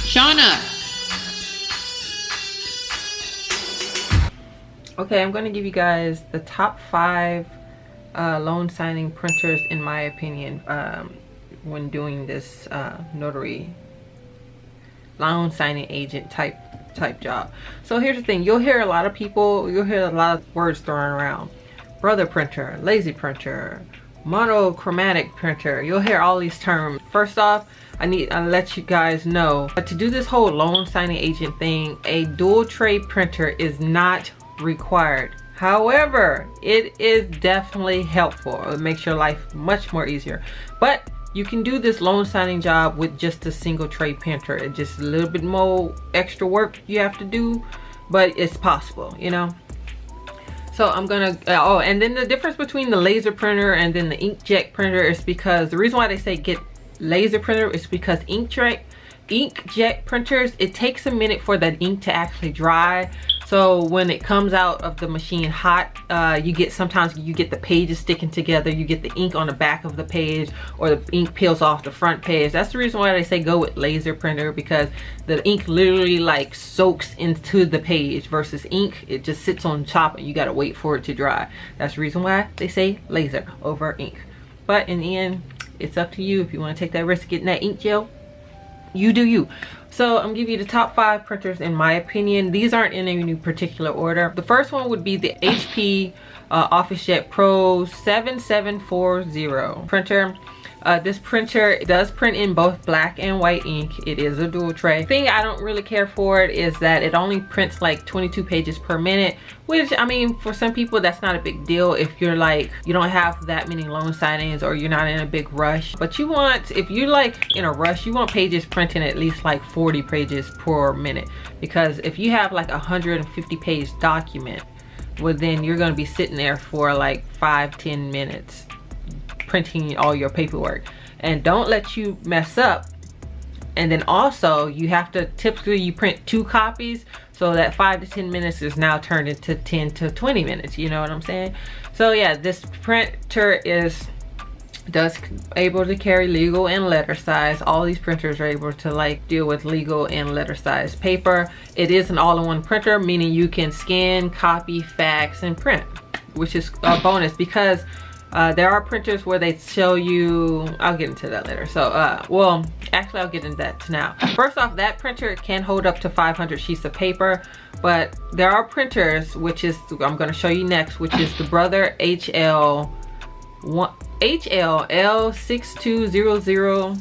Shauna. Okay, I'm going to give you guys the top 5 loan signing printers in my opinion when doing this notary loan signing agent type job. So here's the thing, you'll hear a lot of words thrown around: brother printer, lazy printer, monochromatic printer. You'll hear all these terms. First off, I'll let you guys know, to do this whole loan signing agent thing, a dual tray printer is not required. However, it is definitely helpful. It makes your life much more easier. But you can do this loan signing job with just a single tray printer. It's just a little bit more extra work you have to do, but it's possible, you know. So I'm gonna, oh, and then the difference between the laser printer and then the inkjet printer is because, the reason why they say get laser printer is because inkjet printers, it takes a minute for that ink to actually dry. So when it comes out of the machine hot, sometimes you get the pages sticking together, you get the ink on the back of the page, or the ink peels off the front page. That's the reason why they say go with laser printer, because the ink literally like soaks into the page, versus ink, it just sits on top and you gotta wait for it to dry. That's the reason why they say laser over ink. But in the end, it's up to you. If you want to take that risk of getting that ink gel, you do you. So I'm giving you the top 5 printers in my opinion. These aren't in any particular order. The first one would be the HP OfficeJet Pro 7740 printer. This printer does print in both black and white ink. It is a dual tray. The thing I don't really care for it is that it only prints like 22 pages per minute, which, I mean, for some people that's not a big deal if you're like, you don't have that many loan signings or you're not in a big rush. But you want, if you're like in a rush, you want pages printing at least like 40 pages per minute, because if you have like a 150 page document, well then you're going to be sitting there for like 5-10 minutes printing all your paperwork, and don't let you mess up. And then also you have to, typically you print 2 copies, so that 5 to 10 minutes is now turned into 10 to 20 minutes, you know what I'm saying? So yeah, this printer does able to carry legal and letter size. All these printers are able to like deal with legal and letter size paper. It is an all-in-one printer, meaning you can scan, copy, fax, and print, which is a bonus, because there are printers where they show you, I'll get into that later. So well, actually I'll get into that now. First off, that printer can hold up to 500 sheets of paper, but there are printers, which is, I'm going to show you next, which is the Brother HL6200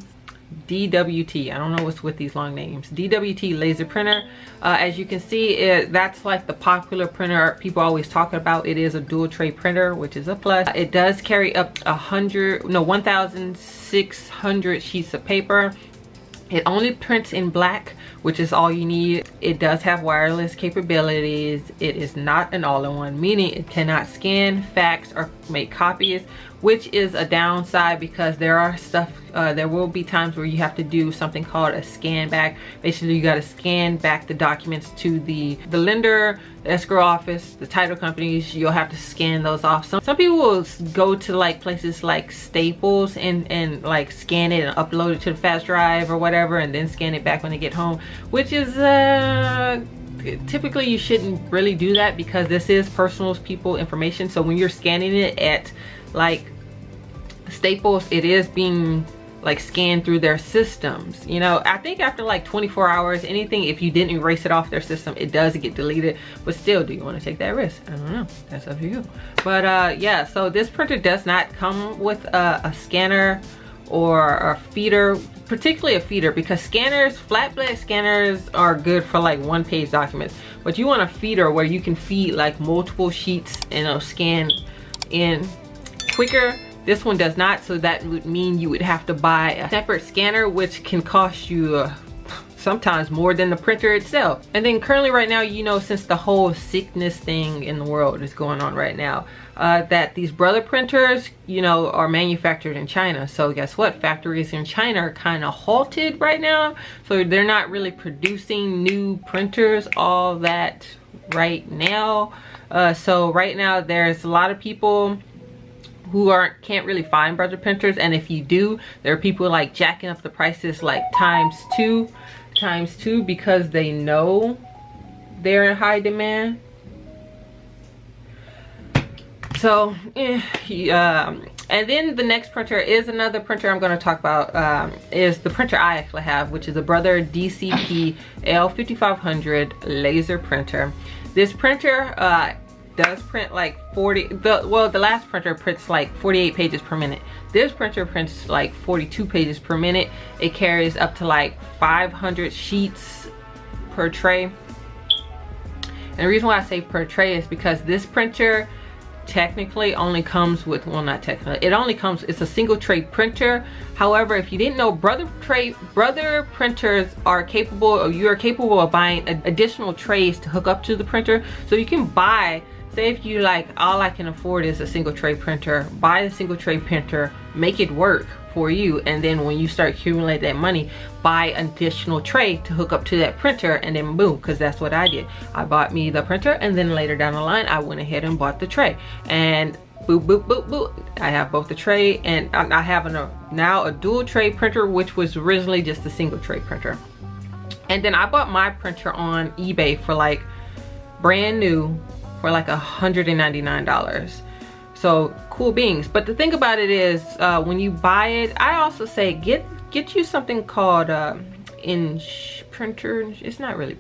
DWT. I don't know what's with these long names. DWT laser printer. As you can see, that's like the popular printer people always talk about. It is a dual tray printer, which is a plus. It does carry up 1,600 sheets of paper. It only prints in black, which is all you need. It does have wireless capabilities. It is not an all-in-one, meaning it cannot scan, fax, or make copies, which is a downside, because there will be times where you have to do something called a scan back. Basically, you got to scan back the documents to the lender, the escrow office, the title companies. You'll have to scan those off. Some people will go to like places like Staples and like scan it and upload it to the fast drive or whatever, and then scan it back when they get home, which is typically you shouldn't really do that, because this is personal people information. So when you're scanning it at like Staples, it is being like scanned through their systems. You know, I think after like 24 hours, anything, if you didn't erase it off their system, it does get deleted. But still, do you want to take that risk? I don't know, that's up to you. But yeah, so this printer does not come with a scanner or a feeder, particularly a feeder, because scanners, flat blade scanners, are good for like 1-page documents, but you want a feeder where you can feed like multiple sheets and it'll scan in quicker. This one does not, so that would mean you would have to buy a separate scanner, which can cost you sometimes more than the printer itself. And then currently right now, you know, since the whole sickness thing in the world is going on right now, that these brother printers, you know, are manufactured in China. So guess what? Factories in China are kind of halted right now. So they're not really producing new printers all that right now. So right now there's a lot of people who can't really find brother printers, and if you do, there are people like jacking up the prices like ×2 ×2 because they know they're in high demand. So and then the next printer is another printer I'm going to talk about, is the printer I actually have, which is a Brother DCP L5500 laser printer. This printer does print like 40, the last printer prints like 48 pages per minute. This printer prints like 42 pages per minute. It carries up to like 500 sheets per tray. And the reason why I say per tray is because this printer technically only comes with, well, not technically, it only comes, it's a single tray printer. However, if you didn't know, Brother printers are capable, or you are capable of buying additional trays to hook up to the printer. So you can buy, say if you like, all I can afford is a single tray printer, buy the single tray printer, make it work for you, and then when you start accumulating that money, buy an additional tray to hook up to that printer, and then boom, because that's what I did. I bought me the printer, and then later down the line I went ahead and bought the tray, and boop boop boop boop, I have both the tray, and I have now a dual tray printer, which was originally just a single tray printer. And then I bought my printer on eBay for like brand new for like $199. So cool beans. But the thing about it is, when you buy it, I also say get you something called printer. It's not really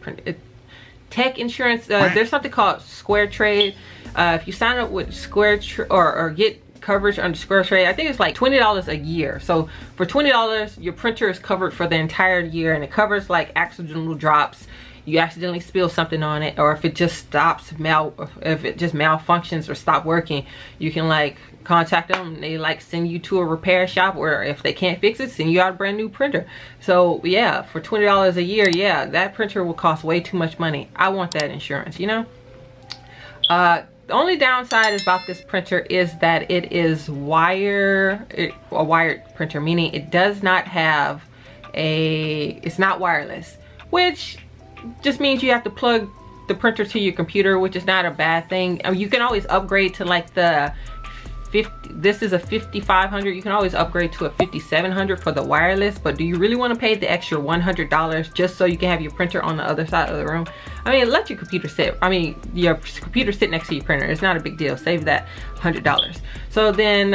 tech insurance. There's something called Square Trade. If you sign up with Square or get coverage under Square Trade, I think it's like $20 a year. So for $20, your printer is covered for the entire year, and it covers like accidental drops. You accidentally spill something on it, or if it just stops if it just malfunctions or stop working, you can like contact them. They like send you to a repair shop, or if they can't fix it, send you out a brand new printer. So yeah, for $20 a year, yeah, that printer will cost way too much money. I want that insurance, you know. The only downside about this printer is that it is a wired printer, meaning it does not have it's not wireless, which just means you have to plug the printer to your computer, which is not a bad thing. I mean, you can always upgrade to like the 50, this is a 5500, you can always upgrade to a 5700 for the wireless. But do you really want to pay the extra $100 just so you can have your printer on the other side of the room? I mean, let your computer sit, your computer sit next to your printer. It's not a big deal. Save that $100. So then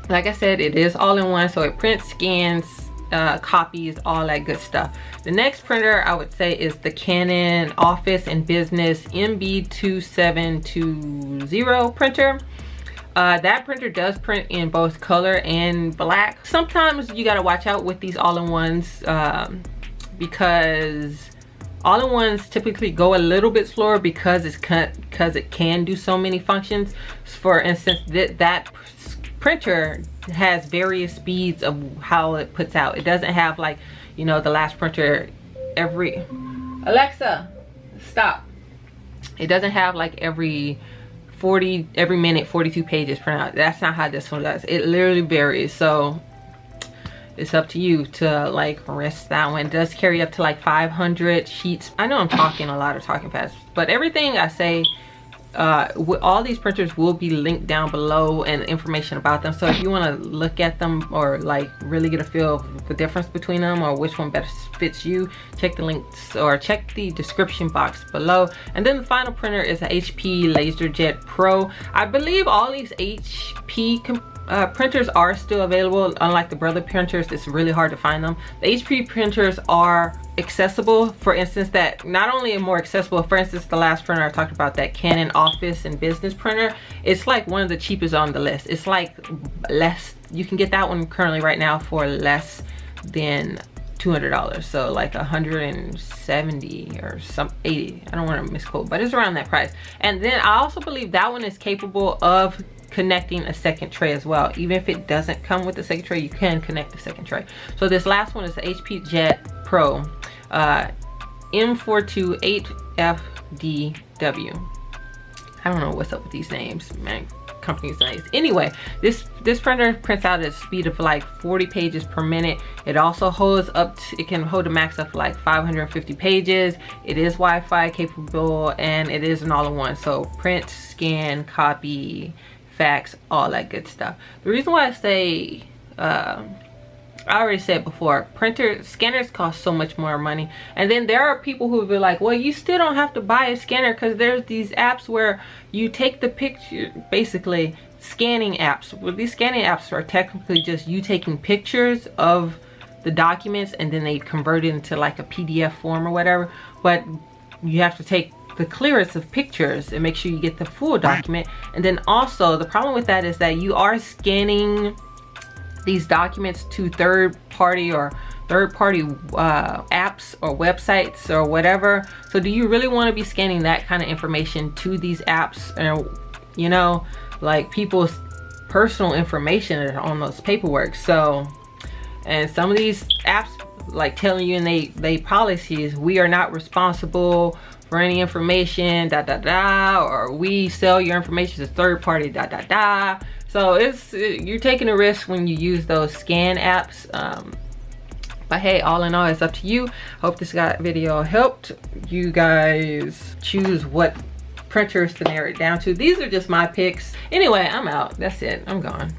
like I said, it is all in one, so it prints, scans, copies, all that good stuff. The next printer I would say is the Canon Office and Business MB2720 printer. That printer does print in both color and black. Sometimes you gotta watch out with these all-in-ones because all-in-ones typically go a little bit slower because it can do so many functions. For instance, that printer has various speeds of how it puts out. It doesn't have like, you know, the last printer Alexa, stop. It doesn't have like every minute 42 pages print out. That's not how this one does. It literally varies. So it's up to you to like rest that one. It does carry up to like 500 sheets. I know I'm talking a lot of talking fast, but everything I say, all these printers will be linked down below and information about them. So if you want to look at them or like really get a feel of the difference between them or which one best fits you, check the links or check the description box below. And then the final printer is an HP LaserJet Pro. I believe all these HP printers are still available. Unlike the Brother printers, it's really hard to find them. The HP printers are accessible. For instance, that not only more accessible, for instance, the last printer I talked about, that Canon Office and Business printer, it's like one of the cheapest on the list. It's like less, you can get that one currently right now for less than $200, so like 170 or some 80. I don't want to misquote, but it's around that price. And then I also believe that one is capable of connecting a second tray as well. Even if it doesn't come with the second tray, you can connect the second tray. So this last one is the HP Jet Pro M428FDW. I don't know what's up with these names, man. Company's names. Anyway, this printer prints out at a speed of like 40 pages per minute. It also holds up to, it can hold a max of like 550 pages. It is Wi-Fi capable, and it is an all-in-one. So print, scan, copy, fax, all that good stuff. The reason why I say I already said before, scanners cost so much more money. And then there are people who will be like, well, you still don't have to buy a scanner, because there's these apps where you take the picture, basically scanning apps. Well, these scanning apps are technically just you taking pictures of the documents and then they convert it into like a PDF form or whatever. But you have to take the clearest of pictures and make sure you get the full document. And then also the problem with that is that you are scanning these documents to third-party apps or websites or whatever. So do you really want to be scanning that kind of information to these apps? And you know, like people's personal information is on those paperwork. So, and some of these apps like telling you in they policies, we are not responsible for any information, or we sell your information to third party, So you're taking a risk when you use those scan apps. But hey, all in all, it's up to you. Hope this video helped you guys choose what printers to narrow it down to. These are just my picks. Anyway, I'm out. That's it. I'm gone.